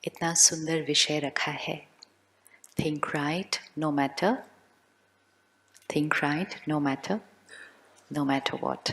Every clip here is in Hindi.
इतना सुंदर विषय रखा है, think right no matter, think right no matter, no matter what.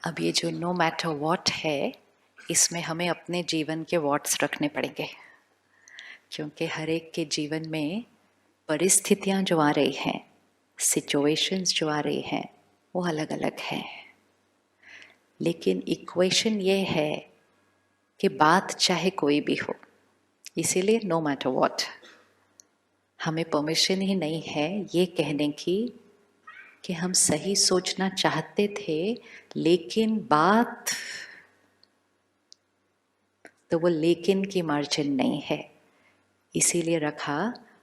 अब ये जो नो मैटर वॉट है, इसमें हमें अपने जीवन के वॉट्स रखने पड़ेंगे, क्योंकि हर एक के जीवन में परिस्थितियाँ जो आ रही हैं, सिचुएशंस जो आ रही हैं, वो अलग अलग हैं। लेकिन इक्वेशन ये है कि बात चाहे कोई भी हो, इसीलिए नो मैटर व्हाट, हमें परमिशन ही नहीं है ये कहने की कि हम सही सोचना चाहते थे, लेकिन बात, तो वो लेकिन की मार्जिन नहीं है। इसीलिए रखा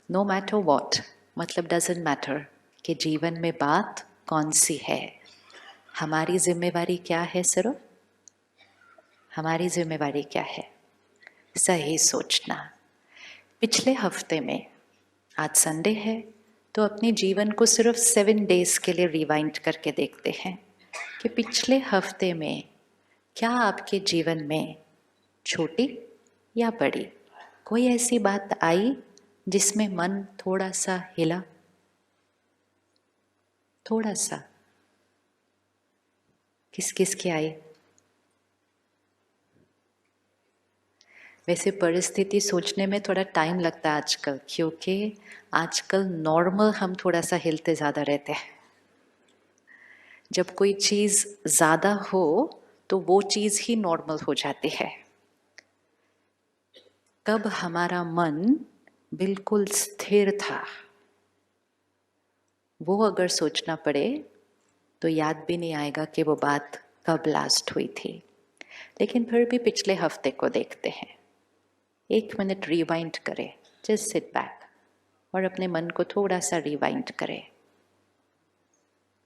नो मैटर व्हाट, मतलब डजंट मैटर कि जीवन में बात कौन सी है, हमारी जिम्मेवारी क्या है। सिर्फ हमारी जिम्मेवारी क्या है? सही सोचना। पिछले हफ्ते में, आज संडे है, तो अपने जीवन को सिर्फ 7 डेज के लिए रिवाइंड करके देखते हैं कि पिछले हफ्ते में क्या आपके जीवन में छोटी या बड़ी कोई ऐसी बात आई जिसमें मन थोड़ा सा हिला, थोड़ा सा। किस किस की आई? वैसे परिस्थिति सोचने में थोड़ा टाइम लगता है आजकल, क्योंकि आजकल नॉर्मल हम थोड़ा सा हिलते ज़्यादा रहते हैं। जब कोई चीज़ ज़्यादा हो तो वो चीज़ ही नॉर्मल हो जाती है। कब हमारा मन बिल्कुल स्थिर था, वो अगर सोचना पड़े तो याद भी नहीं आएगा कि वो बात कब लास्ट हुई थी। लेकिन फिर भी पिछले हफ्ते को देखते हैं, 1 मिनट रिवाइंड करें, जस्ट सिट बैक और अपने मन को थोड़ा सा रिवाइंड करें।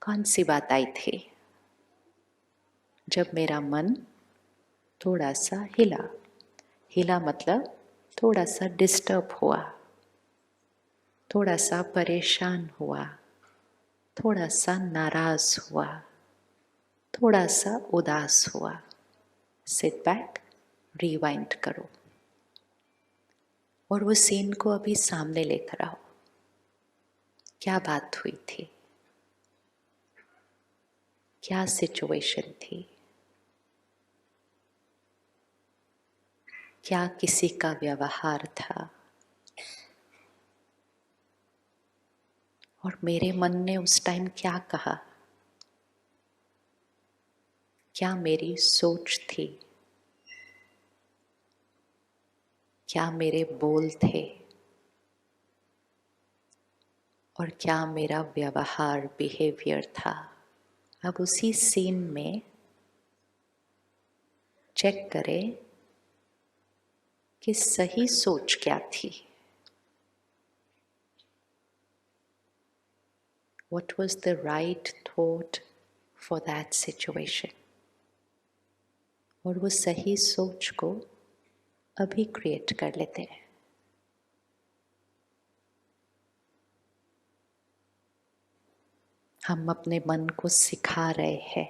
कौन सी बात आई थी जब मेरा मन थोड़ा सा हिला? हिला मतलब थोड़ा सा डिस्टर्ब हुआ, थोड़ा सा परेशान हुआ, थोड़ा सा नाराज हुआ, थोड़ा सा उदास हुआ। सिट बैक, रिवाइंड करो और वो सीन को अभी सामने लेकर आओ। क्या बात हुई थी? क्या सिचुएशन थी? क्या किसी का व्यवहार था? और मेरे मन ने उस टाइम क्या कहा? क्या मेरी सोच थी? क्या मेरे बोल थे? और क्या मेरा व्यवहार, बिहेवियर था? अब उसी सीन में चेक करें कि सही सोच क्या थी। What was the right thought for that situation? और वो सही सोच को अभी क्रिएट कर लेते हैं। हम अपने मन को सिखा रहे हैं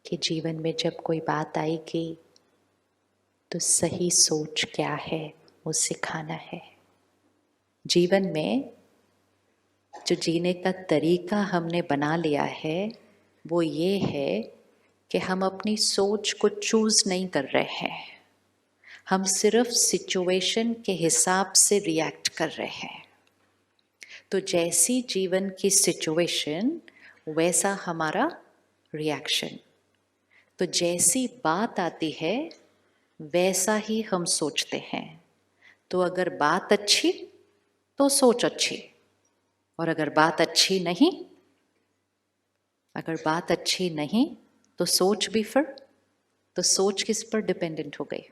कि जीवन में जब कोई बात आएगी तो सही सोच क्या है, वो सिखाना है। जीवन में जो जीने का तरीका हमने बना लिया है वो ये है कि हम अपनी सोच को चूज नहीं कर रहे हैं, हम सिर्फ सिचुएशन के हिसाब से रिएक्ट कर रहे हैं। तो जैसी जीवन की सिचुएशन वैसा हमारा रिएक्शन। तो जैसी बात आती है वैसा ही हम सोचते हैं। तो अगर बात अच्छी तो सोच अच्छी, और अगर बात अच्छी नहीं, अगर बात अच्छी नहीं तो सोच भी फिर, तो सोच किस पर डिपेंडेंट हो गई?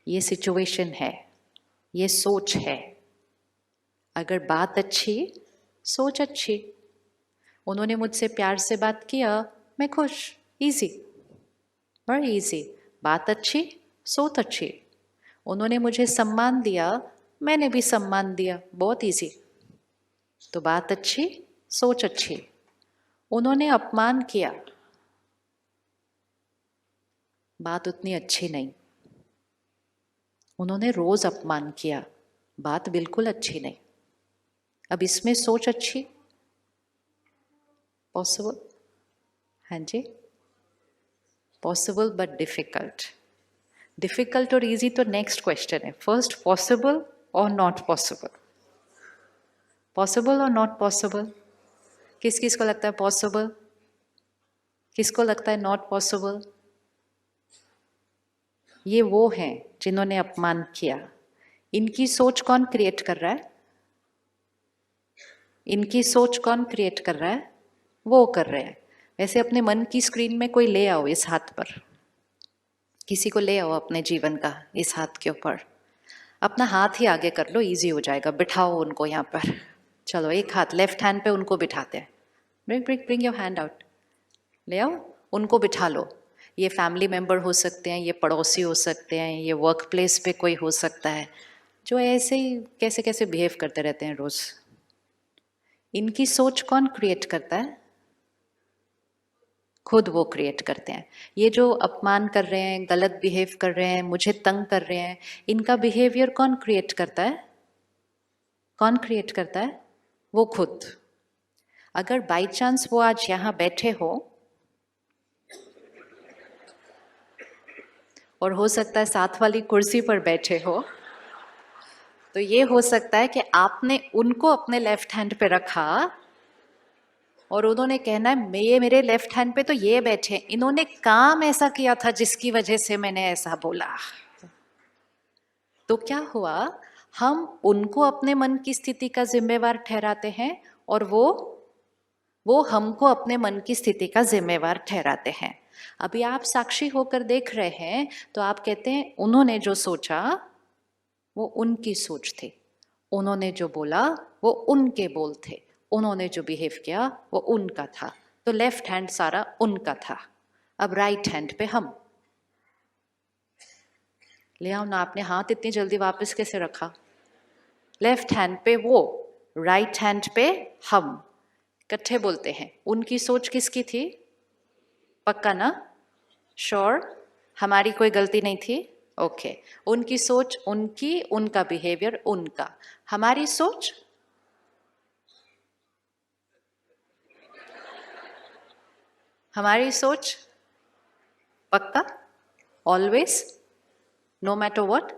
ये सिचुएशन है, ये सोच है। अगर बात अच्छी, सोच अच्छी। उन्होंने मुझसे प्यार से बात किया, मैं खुश, इजी, वेरी इजी। बात अच्छी, सोच अच्छी। उन्होंने मुझे सम्मान दिया, मैंने भी सम्मान दिया, बहुत इजी। तो बात अच्छी, सोच अच्छी। उन्होंने अपमान किया, बात उतनी अच्छी नहीं, उन्होंने रोज अपमान किया, बात बिल्कुल अच्छी नहीं। अब इसमें सोच अच्छी, पॉसिबल? हाँ जी, पॉसिबल बट डिफिकल्ट। डिफिकल्ट और इजी तो नेक्स्ट क्वेश्चन है, फर्स्ट पॉसिबल और नॉट पॉसिबल। पॉसिबल और नॉट पॉसिबल, किस किस को लगता है पॉसिबल, किसको लगता है नॉट पॉसिबल? ये वो हैं जिन्होंने अपमान किया, इनकी सोच कौन क्रिएट कर रहा है? इनकी सोच कौन क्रिएट कर रहा है? वो कर रहे हैं। वैसे अपने मन की स्क्रीन में कोई ले आओ इस हाथ पर, किसी को ले आओ अपने जीवन का इस हाथ के ऊपर, अपना हाथ ही आगे कर लो, इजी हो जाएगा। बिठाओ उनको यहाँ पर, चलो एक हाथ लेफ्ट हैंड पे उनको बिठाते हैं। Bring bring bring your hand out, ले आओ उनको बिठा लो। ये फैमिली मेंबर हो सकते हैं, ये पड़ोसी हो सकते हैं, ये वर्क प्लेस पे कोई हो सकता है जो ऐसे ही कैसे कैसे बिहेव करते रहते हैं रोज। इनकी सोच कौन क्रिएट करता है? खुद वो क्रिएट करते हैं। ये जो अपमान कर रहे हैं, गलत बिहेव कर रहे हैं, मुझे तंग कर रहे हैं, इनका बिहेवियर कौन क्रिएट करता है? कौन क्रिएट करता है? वो खुद। अगर बाई चांस वो आज यहाँ बैठे हो, और हो सकता है साथ वाली कुर्सी पर बैठे हो, तो ये हो सकता है कि आपने उनको अपने लेफ्ट हैंड पे रखा और उन्होंने कहना है ये मेरे लेफ्ट हैंड पे तो ये बैठे, इन्होंने काम ऐसा किया था जिसकी वजह से मैंने ऐसा बोला। तो क्या हुआ, हम उनको अपने मन की स्थिति का जिम्मेवार ठहराते हैं और वो हमको अपने मन की स्थिति का जिम्मेवार ठहराते हैं। अभी आप साक्षी होकर देख रहे हैं तो आप कहते हैं उन्होंने जो सोचा वो उनकी सोच थी, उन्होंने जो बोला वो उनके बोल थे, उन्होंने जो बिहेव किया वो उनका था। तो लेफ्ट हैंड सारा उनका था। अब राइट हैंड पे हम ले आओ ना, आपने हाथ इतनी जल्दी वापस कैसे रखा? लेफ्ट हैंड पे वो, राइट हैंड पे हम, इकट्ठे बोलते हैं। उनकी सोच किसकी थी? पक्का ना? श्योर? हमारी कोई गलती नहीं थी? ओके। उनकी सोच उनकी, उनका बिहेवियर उनका, हमारी सोच हमारी सोच पक्का, ऑलवेज, नो मैटर व्हाट।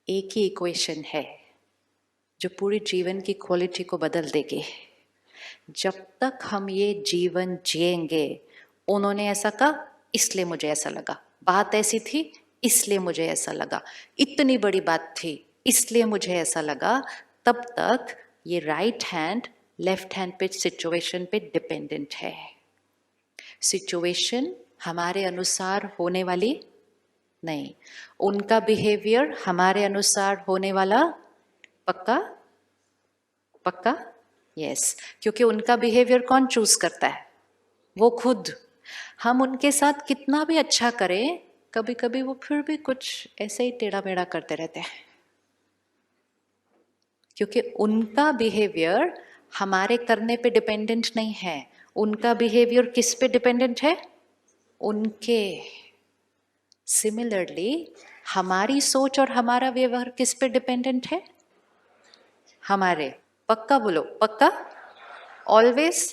एक ही इक्वेशन है जो पूरी जीवन की क्वालिटी को बदल देगी। जब तक हम ये जीवन जिएंगे, उन्होंने ऐसा कहा इसलिए मुझे ऐसा लगा, बात ऐसी थी इसलिए मुझे ऐसा लगा, इतनी बड़ी बात थी इसलिए मुझे ऐसा लगा, तब तक ये राइट हैंड लेफ्ट हैंड पे सिचुएशन पे डिपेंडेंट है। सिचुएशन हमारे अनुसार होने वाली नहीं, उनका बिहेवियर हमारे अनुसार होने वाला पक्का? पक्का? यस। क्योंकि उनका बिहेवियर कौन चूज करता है? वो खुद। हम उनके साथ कितना भी अच्छा करें, कभी कभी वो फिर भी कुछ ऐसे ही टेढ़ा मेढ़ा करते रहते हैं, क्योंकि उनका बिहेवियर हमारे करने पे डिपेंडेंट नहीं है। उनका बिहेवियर किस पे डिपेंडेंट है? उनके। सिमिलरली हमारी सोच और हमारा व्यवहार किस पे डिपेंडेंट है? हमारे। पक्का बोलो, पक्का, ऑलवेज।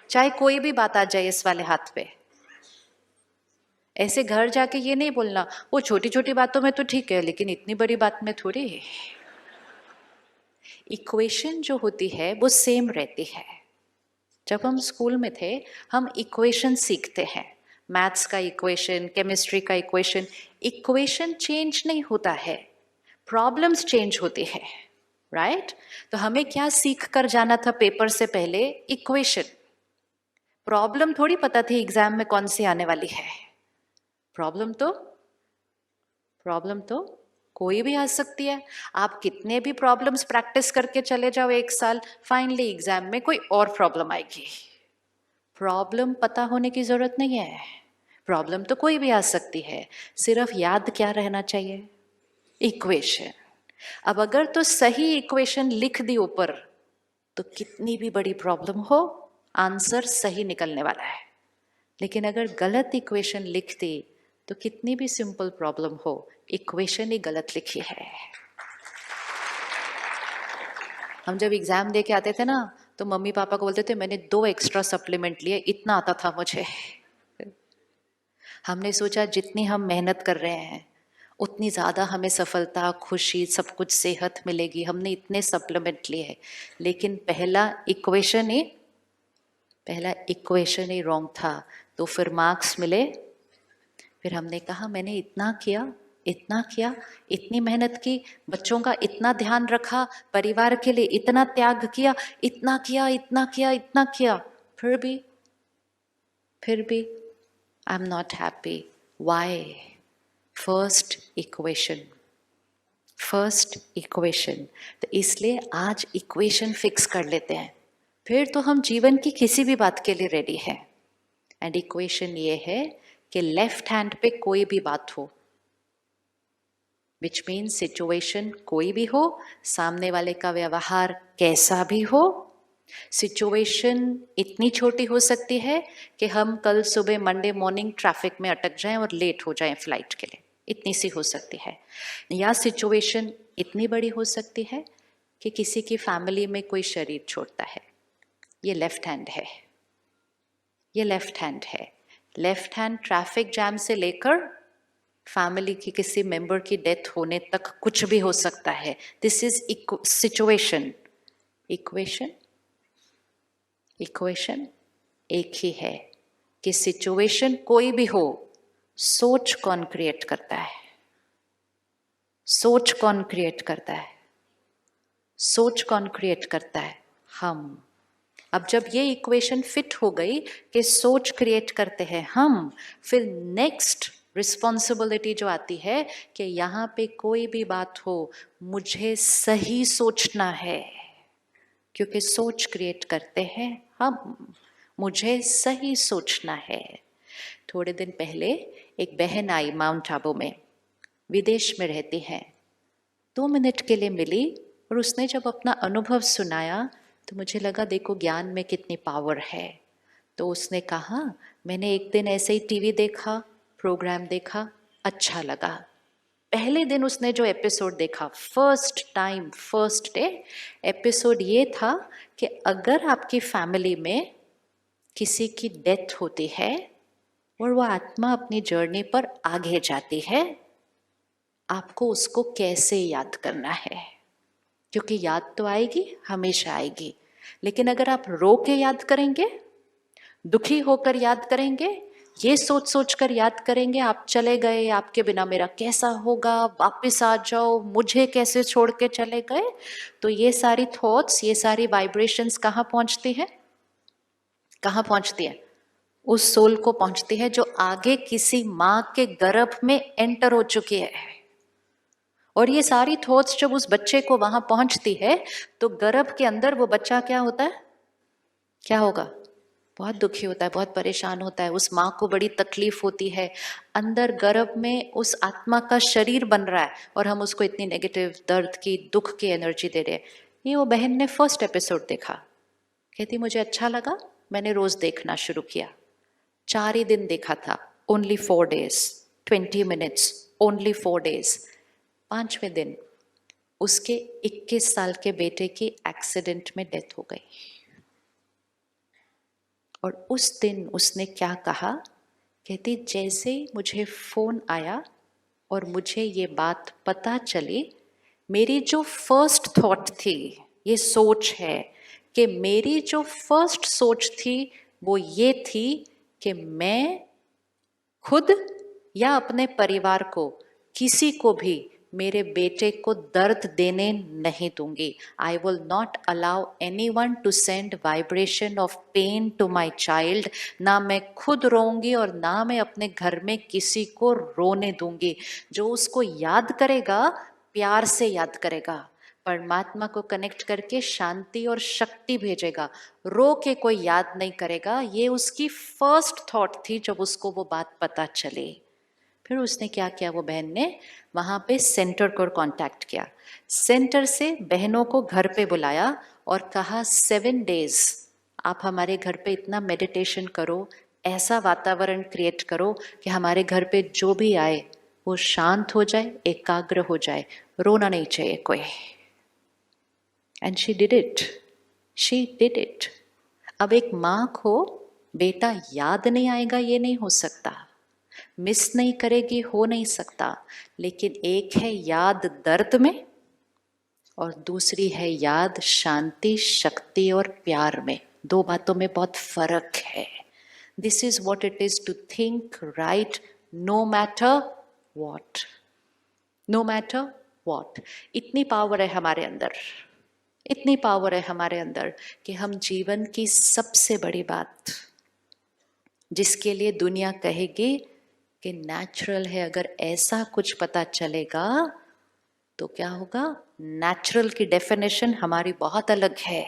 चाहे कोई भी बात आ जाए इस वाले हाथ पे, ऐसे घर जाके ये नहीं बोलना वो छोटी छोटी बातों में तो ठीक है लेकिन इतनी बड़ी बात में थोड़ी है। इक्वेशन जो होती है वो सेम रहती है। जब हम स्कूल में थे हम इक्वेशन सीखते हैं, मैथ्स का इक्वेशन, केमिस्ट्री का इक्वेशन। इक्वेशन चेंज नहीं होता है, प्रॉब्लम्स चेंज होती है, राइट? तो हमें क्या सीख कर जाना था पेपर से पहले? इक्वेशन। प्रॉब्लम थोड़ी पता थी एग्जाम में कौन सी आने वाली है। प्रॉब्लम तो कोई भी आ सकती है। आप कितने भी प्रॉब्लम्स प्रैक्टिस करके चले जाओ एक साल, फाइनली एग्जाम में कोई और प्रॉब्लम आएगी। प्रॉब्लम पता होने की जरूरत नहीं है, प्रॉब्लम तो कोई भी आ सकती है, सिर्फ याद क्या रहना चाहिए? इक्वेशन। अब अगर तो सही इक्वेशन लिख दी ऊपर, तो कितनी भी बड़ी प्रॉब्लम हो आंसर सही निकलने वाला है। लेकिन अगर गलत इक्वेशन लिख दी तो कितनी भी सिंपल प्रॉब्लम हो, इक्वेशन ही गलत लिखी है। हम जब एग्जाम दे के आते थे ना तो मम्मी पापा को बोलते थे मैंने 2 एक्स्ट्रा सप्लीमेंट लिए, इतना आता था मुझे। हमने सोचा जितनी हम मेहनत कर रहे हैं उतनी ज़्यादा हमें सफलता, खुशी, सब कुछ, सेहत मिलेगी, हमने इतने सप्लीमेंट लिए हैं। लेकिन पहला इक्वेशन ही रॉन्ग था, तो फिर मार्क्स मिले। फिर हमने कहा मैंने इतना किया, इतनी मेहनत की, बच्चों का इतना ध्यान रखा, परिवार के लिए इतना त्याग किया, इतना किया, फिर भी I am not happy. Why? First equation. तो इसलिए आज इक्वेशन फिक्स कर लेते हैं, फिर तो हम जीवन की किसी भी बात के लिए रेडी हैं। एंड इक्वेशन ये है कि लेफ्ट हैंड पे कोई भी बात हो, विच मीन्स सिचुएशन कोई भी हो, सामने वाले का व्यवहार कैसा भी हो, सिचुएशन इतनी छोटी हो सकती है कि हम कल सुबह मंडे मॉर्निंग ट्रैफिक में अटक जाएं और लेट हो जाएं फ्लाइट के लिए, इतनी सी हो सकती है। या सिचुएशन इतनी बड़ी हो सकती है कि किसी की फैमिली में कोई शरीर छोड़ता है। ये लेफ्ट हैंड है। लेफ्ट हैंड ट्रैफिक जैम से लेकर फैमिली की किसी मेंबर की डेथ होने तक कुछ भी हो सकता है। This is situation. इक्वेशन एक ही है कि सिचुएशन कोई भी हो, सोच कौन क्रिएट करता है? सोच कौन क्रिएट करता है? हम। अब जब ये इक्वेशन फिट हो गई कि सोच क्रिएट करते हैं हम, फिर नेक्स्ट रिस्पॉन्सिबिलिटी जो आती है कि यहाँ पे कोई भी बात हो मुझे सही सोचना है, क्योंकि सोच क्रिएट करते हैं हम। मुझे सही सोचना है। थोड़े दिन पहले एक बहन आई माउंट आबू में, विदेश में रहती है, 2 मिनट के लिए मिली और उसने जब अपना अनुभव सुनाया तो मुझे लगा देखो ज्ञान में कितनी पावर है। तो उसने कहा मैंने एक दिन ऐसे ही टीवी देखा, प्रोग्राम देखा, अच्छा लगा। पहले दिन उसने जो एपिसोड देखा, फर्स्ट डे एपिसोड ये था कि अगर आपकी फैमिली में किसी की डेथ होती है और वो आत्मा अपनी जर्नी पर आगे जाती है, आपको उसको कैसे याद करना है? क्योंकि याद तो आएगी, हमेशा आएगी, लेकिन अगर आप रो के याद करेंगे, दुखी होकर याद करेंगे, ये सोच सोच कर याद करेंगे आप चले गए, आपके बिना मेरा कैसा होगा, वापस आ जाओ, मुझे कैसे छोड़ के चले गए, तो ये सारी थॉट्स, ये सारी वाइब्रेशंस कहाँ पहुंचती है? उस सोल को पहुंचती है जो आगे किसी माँ के गर्भ में एंटर हो चुकी है। और ये सारी थॉट्स जब उस बच्चे को वहां पहुंचती है तो गर्भ के अंदर वो बच्चा क्या होता है? क्या होगा? बहुत दुखी होता है, बहुत परेशान होता है, उस माँ को बड़ी तकलीफ होती है। अंदर गर्भ में उस आत्मा का शरीर बन रहा है और हम उसको इतनी नेगेटिव, दर्द की, दुख की एनर्जी दे रहे हैं। ये वो बहन ने फर्स्ट एपिसोड देखा, कहती मुझे अच्छा लगा, मैंने रोज देखना शुरू किया। 4 ही दिन देखा था, only 4 days, 20 minutes, only 4 days। 5वें दिन उसके 21 साल के बेटे की एक्सीडेंट में डेथ हो गई। और उस दिन उसने क्या कहा? कहती जैसे ही मुझे फोन आया और मुझे ये बात पता चली, मेरी जो फर्स्ट थॉट थी, ये सोच है कि मेरी जो फर्स्ट सोच थी वो ये थी कि मैं खुद या अपने परिवार को, किसी को भी मेरे बेटे को दर्द देने नहीं दूंगी। I will not allow anyone to send vibration of pain to my child. ना मैं खुद रोऊंगी और ना मैं अपने घर में किसी को रोने दूंगी। जो उसको याद करेगा, प्यार से याद करेगा, परमात्मा को कनेक्ट करके शांति और शक्ति भेजेगा, रो के कोई याद नहीं करेगा। ये उसकी फर्स्ट थॉट थी जब उसको वो बात पता चली। फिर उसने क्या किया, वो बहन ने वहाँ पे सेंटर को कांटेक्ट किया, सेंटर से बहनों को घर पे बुलाया और कहा 7 days आप हमारे घर पे इतना मेडिटेशन करो, ऐसा वातावरण क्रिएट करो कि हमारे घर पे जो भी आए वो शांत हो जाए, एकाग्र हो जाए, रोना नहीं चाहिए कोई। And she did it, she did it. अब एक माँ को बेटा याद नहीं आएगा ये नहीं हो सकता, मिस नहीं करेगी हो नहीं सकता, लेकिन एक है याद दर्द में और दूसरी है याद शांति, शक्ति और प्यार में। दो बातों में बहुत फर्क है। This is what it is to think right no matter what, no matter what. इतनी पावर है हमारे अंदर, इतनी पावर है हमारे अंदर कि हम जीवन की सबसे बड़ी बात जिसके लिए दुनिया कहेगी कि नेचुरल है, अगर ऐसा कुछ पता चलेगा तो क्या होगा? नेचुरल की डेफिनेशन हमारी बहुत अलग है।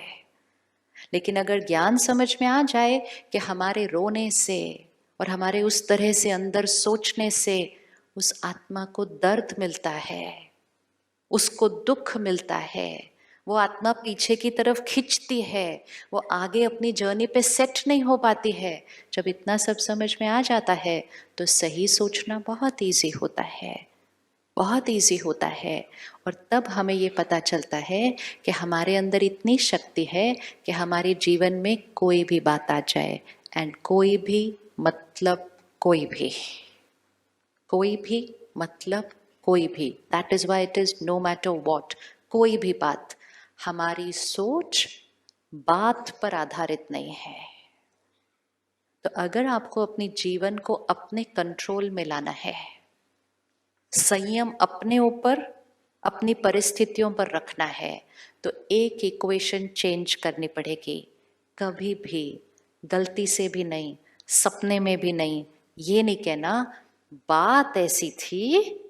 लेकिन अगर ज्ञान समझ में आ जाए कि हमारे रोने से और हमारे उस तरह से अंदर सोचने से उस आत्मा को दर्द मिलता है, उसको दुख मिलता है, वो आत्मा पीछे की तरफ खिंचती है, वो आगे अपनी जर्नी पे सेट नहीं हो पाती है। जब इतना सब समझ में आ जाता है तो सही सोचना बहुत इजी होता है, बहुत इजी होता है। और तब हमें ये पता चलता है कि हमारे अंदर इतनी शक्ति है कि हमारे जीवन में कोई भी बात आ जाए, एंड कोई भी मतलब कोई भी, कोई भी मतलब कोई भी, that is why it is no matter what. कोई भी बात, हमारी सोच बात पर आधारित नहीं है। तो अगर आपको अपने जीवन को अपने कंट्रोल में लाना है, संयम अपने ऊपर, अपनी परिस्थितियों पर रखना है, तो एक इक्वेशन चेंज करनी पड़ेगी। कभी भी गलती से भी नहीं, सपने में भी नहीं, ये नहीं कहना बात ऐसी थी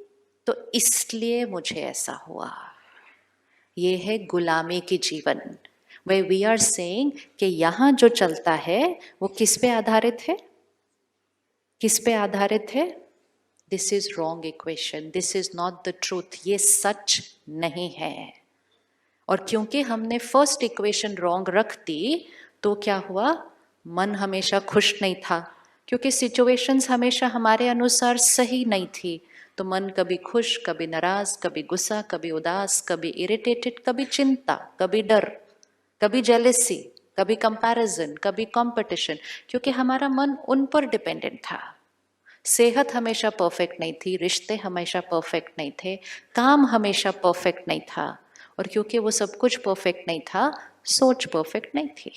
तो इसलिए मुझे ऐसा हुआ। ये है गुलामी की जीवन। वे वी आर सेइंग कि यहां जो चलता है वो किस पे आधारित है? किस पे आधारित है? This is wrong equation, this is not the truth, ये सच नहीं है। और क्योंकि हमने फर्स्ट इक्वेशन रॉन्ग रख दी तो क्या हुआ? मन हमेशा खुश नहीं था, क्योंकि सिचुएशंस हमेशा हमारे अनुसार सही नहीं थी। तो मन कभी खुश, कभी नाराज, कभी गुस्सा, कभी उदास, कभी इरिटेटेड, कभी चिंता, कभी डर, कभी जेलेसी, कभी कंपैरिजन, कभी कंपटीशन, क्योंकि हमारा मन उन पर डिपेंडेंट था। सेहत हमेशा परफेक्ट नहीं थी, रिश्ते हमेशा परफेक्ट नहीं थे, काम हमेशा परफेक्ट नहीं था। और क्योंकि वो सब कुछ परफेक्ट नहीं था, सोच परफेक्ट नहीं थी।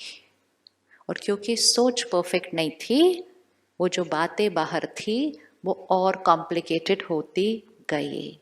और क्योंकि सोच परफेक्ट नहीं थी, वो जो बातें बाहर थी वो और कॉम्प्लिकेटेड होती गई।